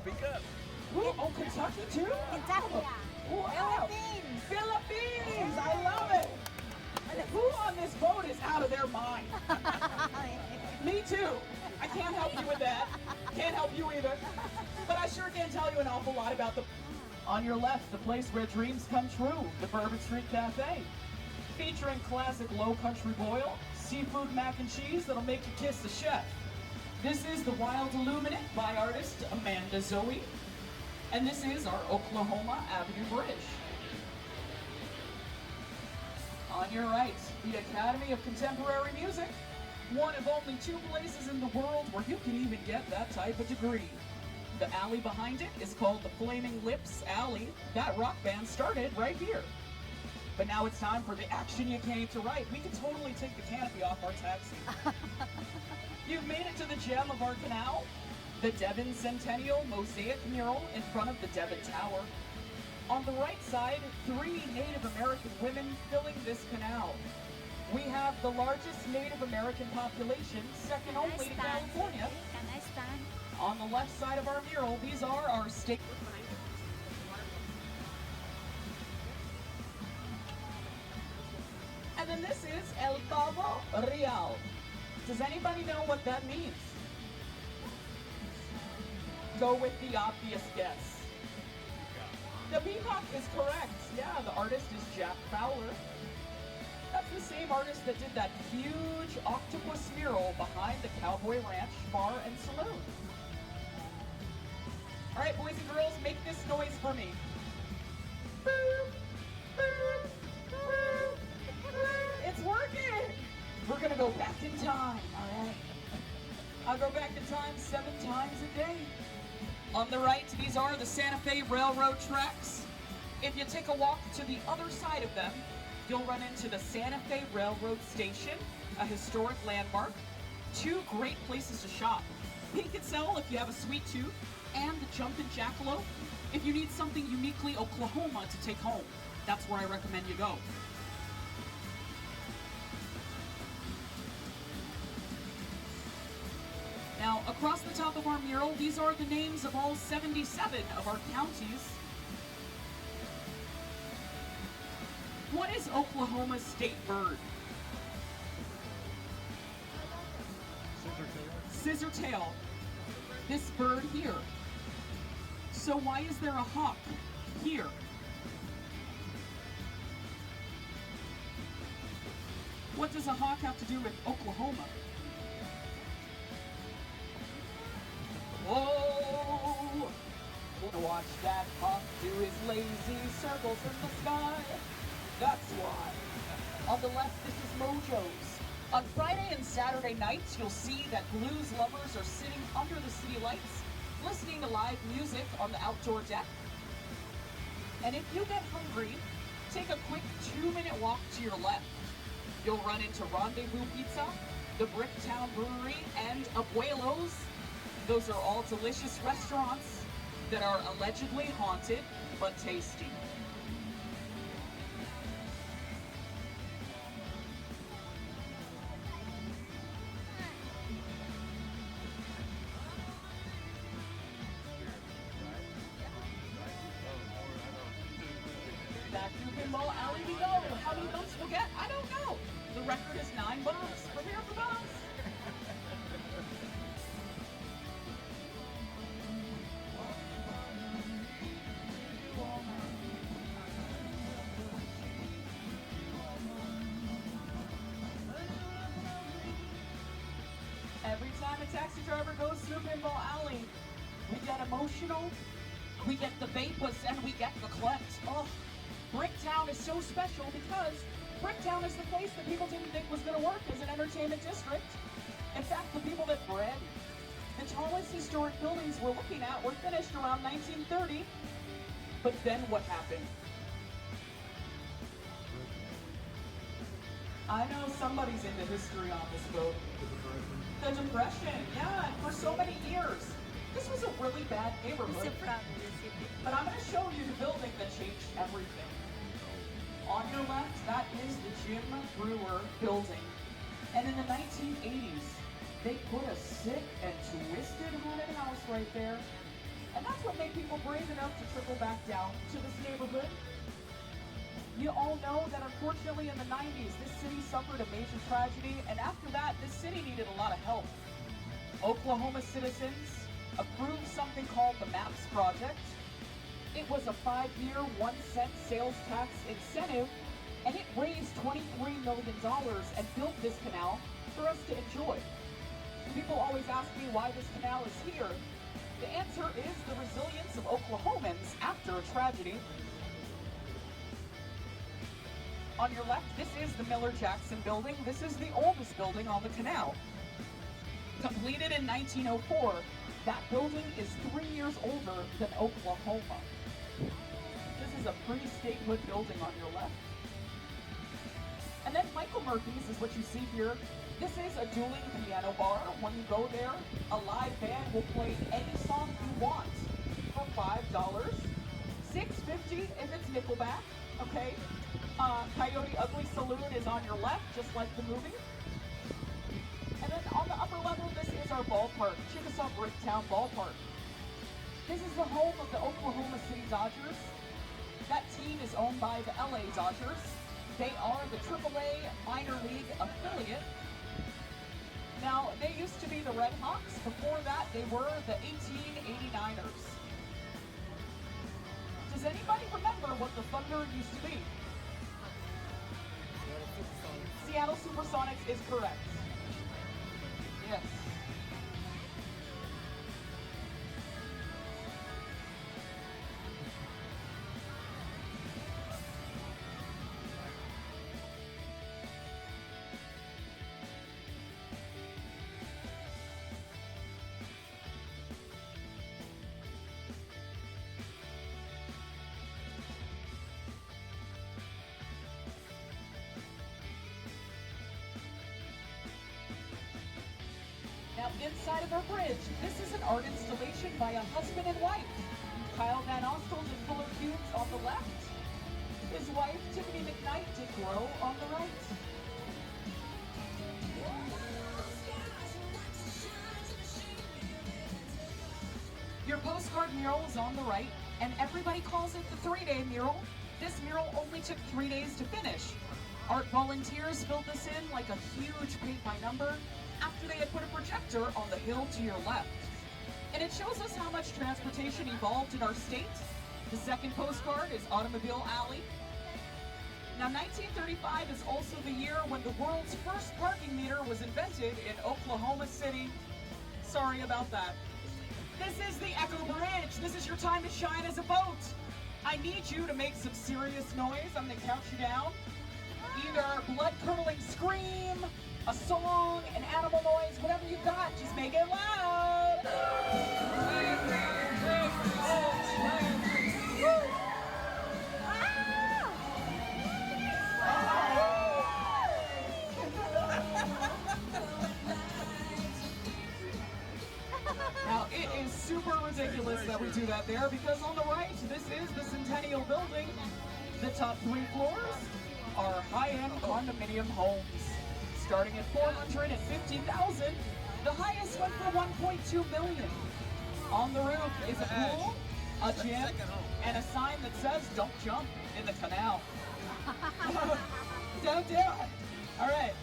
Speak up. Ooh, oh, Kentucky too? Kentucky, yeah. Wow. Philippines! I love it! Who on this boat is out of their mind? Me too. I can't help you with that. Can't help you either. But I sure can tell you an awful lot about the... On your left, the place where dreams come true, the Bourbon Street Cafe. Featuring classic low country boil, seafood mac and cheese that'll make you kiss the chef. This is the Wild Illuminate by artist Amanda Zoe. And this is our Oklahoma Avenue Bridge. On your right, the Academy of Contemporary Music, one of only 2 places in the world where you can even get that type of degree. The alley behind it is called the Flaming Lips Alley. That rock band started right here. But now it's time for the action you came to write. We can totally take the canopy off our taxi. You've made it to the gem of our canal, the Devon Centennial mosaic mural in front of the Devon Tower. On the right side, 3 Native American women filling this canal. We have the largest Native American population, second only to California. Can I stand? On the left side of our mural, these are our state. And then this is El Pavo Real. Does anybody know what that means? Go with the obvious guess. The peacock is correct. Yeah, the artist is Jack Fowler. That's the same artist that did that huge octopus mural behind the Cowboy Ranch Bar and Saloon. All right, boys and girls, make this noise for me. It's working! We're gonna go back in time, all right? I'll go back in time 7 times a day. On the right, these are the Santa Fe Railroad tracks. If you take a walk to the other side of them, you'll run into the Santa Fe Railroad Station, a historic landmark, 2 great places to shop. Pink and Sell if you have a sweet tooth, and the Jumpin' Jackalope if you need something uniquely Oklahoma to take home. That's where I recommend you go. Now, across the top of our mural, these are the names of all 77 of our counties. What is Oklahoma's state bird? Scissortail. This bird here. So why is there a hawk here? What does a hawk have to do with Oklahoma? Whoa! Watch that hawk do his lazy circles in the sky. That's why. On the left, this is Mojo's. On Friday and Saturday nights, you'll see that blues lovers are sitting under the city lights, listening to live music on the outdoor deck. And if you get hungry, take a quick 2-minute walk to your left. You'll run into Rendezvous Pizza, the Bricktown Brewery, and Abuelo's. Those are all delicious restaurants that are allegedly haunted, but tasty. Back to Pinball Alley we go. How many votes we'll get? I don't know. The record is 9 votes. Prepare for votes. Every time a taxi driver goes through Pinball Alley, we get emotional, we get the vapors, and we get the klept. Oh, Bricktown is so special because Bricktown is the place that people didn't think was going to work as an entertainment district. In fact, the people that bred the tallest historic buildings we're looking at were finished around 1930. But then what happened? I know somebody's into history on this boat. The Depression, yeah, and for so many years. This was a really bad neighborhood. But I'm going to show you the building that changed everything. On your left, that is the Jim Brewer Building. And in the 1980s, they put a sick and twisted haunted house right there. And that's what made people brave enough to trickle back down to this neighborhood. You all know that unfortunately in the 90s, this city suffered a major tragedy, and after that, this city needed a lot of help. Oklahoma citizens approved something called the MAPS Project. It was a 5-year, 1-cent sales tax incentive, and it raised $23 million and built this canal for us to enjoy. People always ask me why this canal is here. The answer is the resilience of Oklahomans after a tragedy. On your left, this is the Miller-Jackson building. This is the oldest building on the canal. Completed in 1904, that building is 3 years older than Oklahoma. This is a pre-statehood building on your left. And then Michael Murphy's is what you see here. This is a dueling piano bar. When you go there, a live band will play any song you want for $5. $6.50 if it's Nickelback, okay? Coyote Ugly Saloon is on your left, just like the movie. And then on the upper level, this is our ballpark, Chickasaw Bricktown Ballpark. This is the home of the Oklahoma City Dodgers. That team is owned by the LA Dodgers. They are the AAA minor league affiliate. Now, they used to be the Red Hawks. Before that, they were the 1889ers. Does anybody remember what the Thunder used to be? Seattle Supersonics is correct. Yes. Now, inside of our bridge, this is an art installation by a husband and wife. Kyle Van Ostels and Fuller Cubes on the left. His wife, Tiffany McKnight, did grow on the right. Your postcard mural is on the right, and everybody calls it the 3-day mural. This mural only took 3 days to finish. Art volunteers filled this in like a huge paint by number after they had put a projector on the hill to your left. And it shows us how much transportation evolved in our state. The second postcard is Automobile Alley. Now, 1935 is also the year when the world's first parking meter was invented in Oklahoma City. Sorry about that. This is the Echo Bridge. This is your time to shine as a boat. I need you to make some serious noise. I'm gonna count you down. Either blood-curdling scream, a song, an animal noise, whatever you got, just make it loud. Now, it is super ridiculous that we do that there because on the right, this is the Centennial building. The top 3 floors are high-end condominium homes. Starting at $450,000, the highest went for $1.2 million. On the roof is a pool, a gym, and a sign that says, "Don't jump in the canal." Don't do it. All right,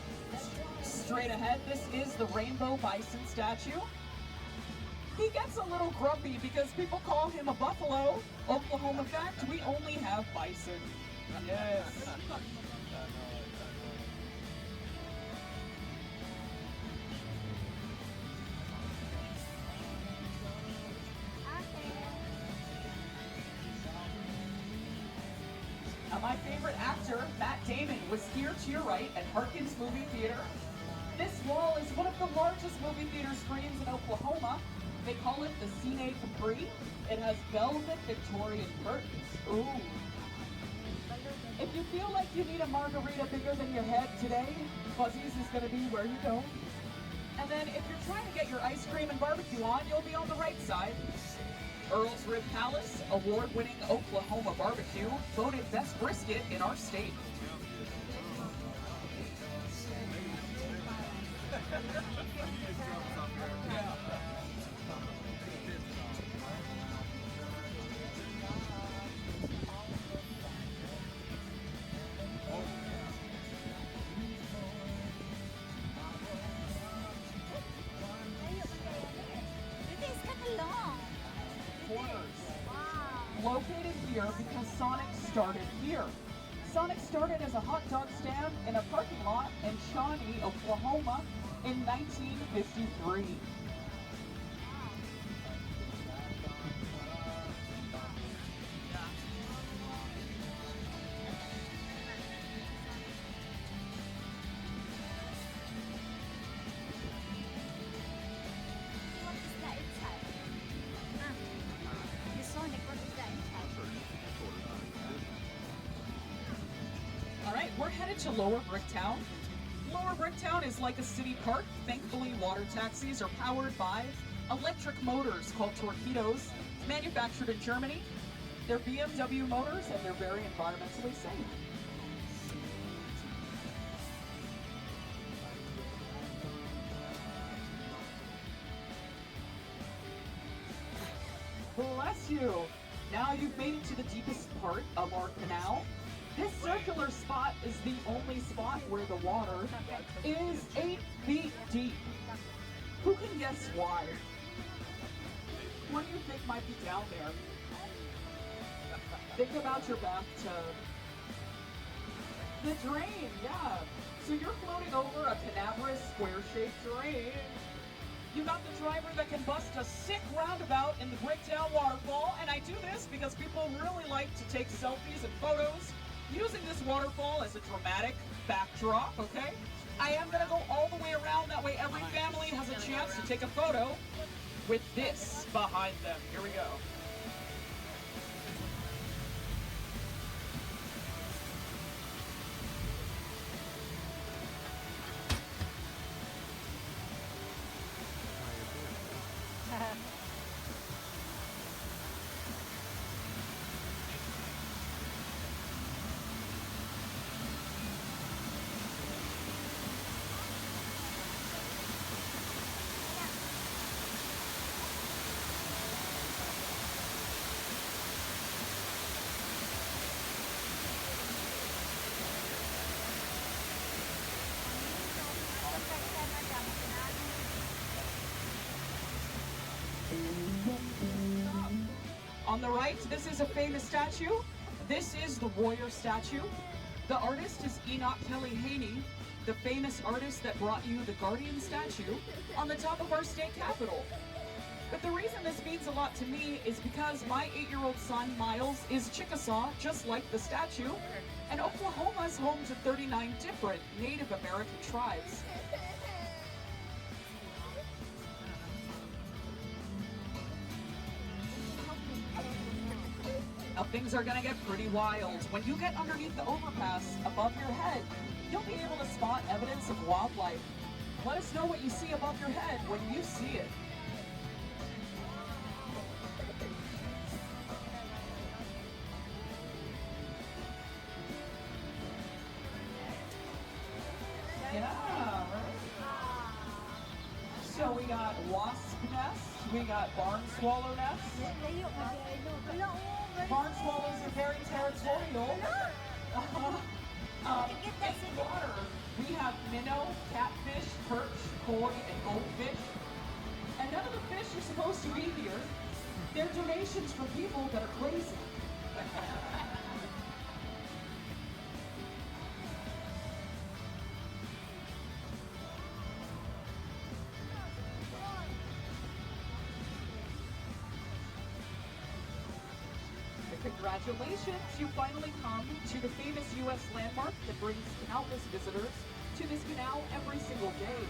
straight ahead, this is the Rainbow Bison statue. He gets a little grumpy because people call him a buffalo. Oklahoma fact, we only have bison. Yes. Now, my favorite actor, Matt Damon, was here to your right at Harkins Movie Theater. This wall is one of the largest movie theater screens in Oklahoma. They call it the Cine Capri. It has velvet Victorian curtains. Ooh. If you feel like you need a margarita bigger than your head today, Fuzzy's is going to be where you go. And then if you're trying to get your ice cream and barbecue on, you'll be on the right side. Earl's Rib Palace, award-winning Oklahoma barbecue, voted best brisket in our state. located here because Sonic started here. Sonic started as a hot dog stand in a parking lot in Shawnee, Oklahoma in 1953. Alright, we're headed to Lower Bricktown. Lower Bricktown is like a city park. Thankfully, water taxis are powered by electric motors called torpedoes, manufactured in Germany. They're BMW motors and they're very environmentally safe. Bless you! Now you've made it to the deepest part of our canal. This circular spot is the only spot where the water is 8 feet deep. Who can guess why? What do you think might be down there? Think about your bathtub. The drain, yeah. So you're floating over a cadaverous square-shaped drain. You got the driver that can bust a sick roundabout in the Bricktown waterfall, and I do this because people really like to take selfies and photos using this waterfall as a dramatic backdrop, okay? I am gonna go all the way around, that way every family has a chance to take a photo with this behind them. Here we go. On the right, this is a famous statue. This is the warrior statue. The artist is Enoch Kelly Haney, the famous artist that brought you the Guardian statue on the top of our state capitol. But the reason this means a lot to me is because my 8-year-old son, Miles, is Chickasaw, just like the statue, and Oklahoma is home to 39 different Native American tribes. Now things are gonna get pretty wild. When you get underneath the overpass above your head, you'll be able to spot evidence of wildlife. Let us know what you see above your head when you see it. Yeah, right? So we got wasp nests, we got barn swallow nests. Barn swallows are very territorial. In water, we have minnow, catfish, perch, koi, and goldfish. And none of the fish are supposed to be here. They're donations from people that are crazy. Congratulations, you finally come to the famous U.S. landmark that brings countless visitors to this canal every single day.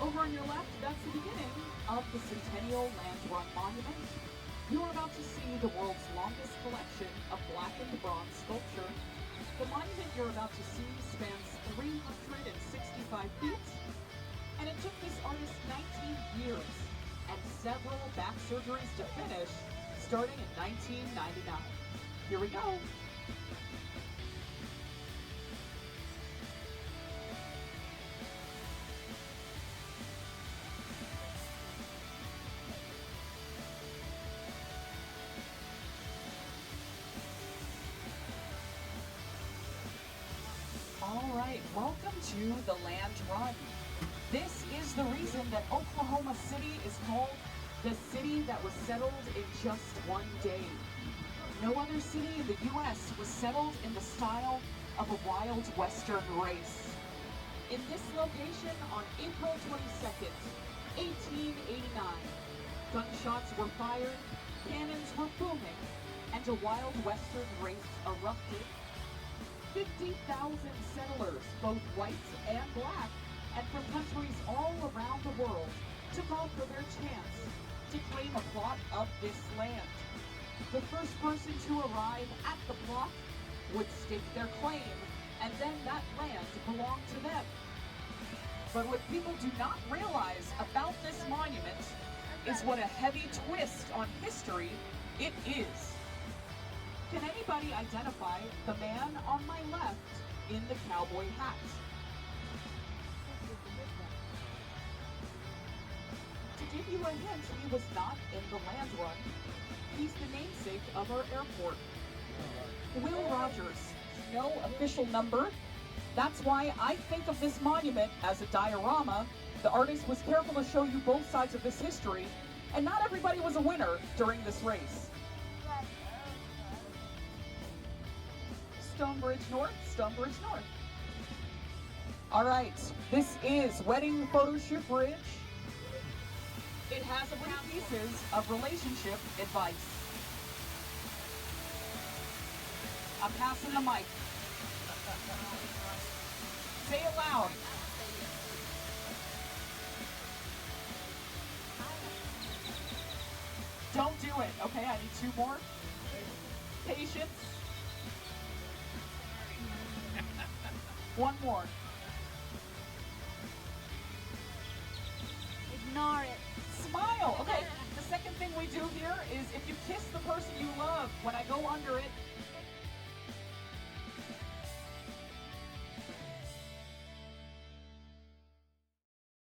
Over on your left, that's the beginning of the Centennial Land Run Monument. You are about to see the world's longest collection of blackened bronze sculpture. The monument you're about to see spans 365 feet, and it took this artist 19 years and several back surgeries to finish, starting in 1999. Here we go. All right, welcome to the Land Run. This is the reason that Oklahoma City is called the city that was settled in just one day. No other city in the U.S. was settled in the style of a wild western race. In this location on April 22nd, 1889, gunshots were fired, cannons were booming, and a wild western race erupted. 50,000 settlers, both white and black, and from countries all around the world, took off for their chance to claim a plot of this land. The first person to arrive at the plot would stake their claim, and then that land belonged to them. But what people do not realize about this monument is what a heavy twist on history it is. Can anybody identify the man on my left in the cowboy hat? To give you a hint, he was not in the land run. He's the namesake of our airport. Will Rogers, no official number. That's why I think of this monument as a diorama. The artist was careful to show you both sides of this history, and not everybody was a winner during this race. Stonebridge North, Stonebridge North. All right, this is Wedding Photoshoot Bridge. It has 3 pieces of relationship advice. I'm passing the mic. Say it loud. Don't do it. Okay, I need 2 more. Patience. 1 more. Ignore it. Smile. Okay. The second thing we do here is if you kiss the person you love, when I go under it,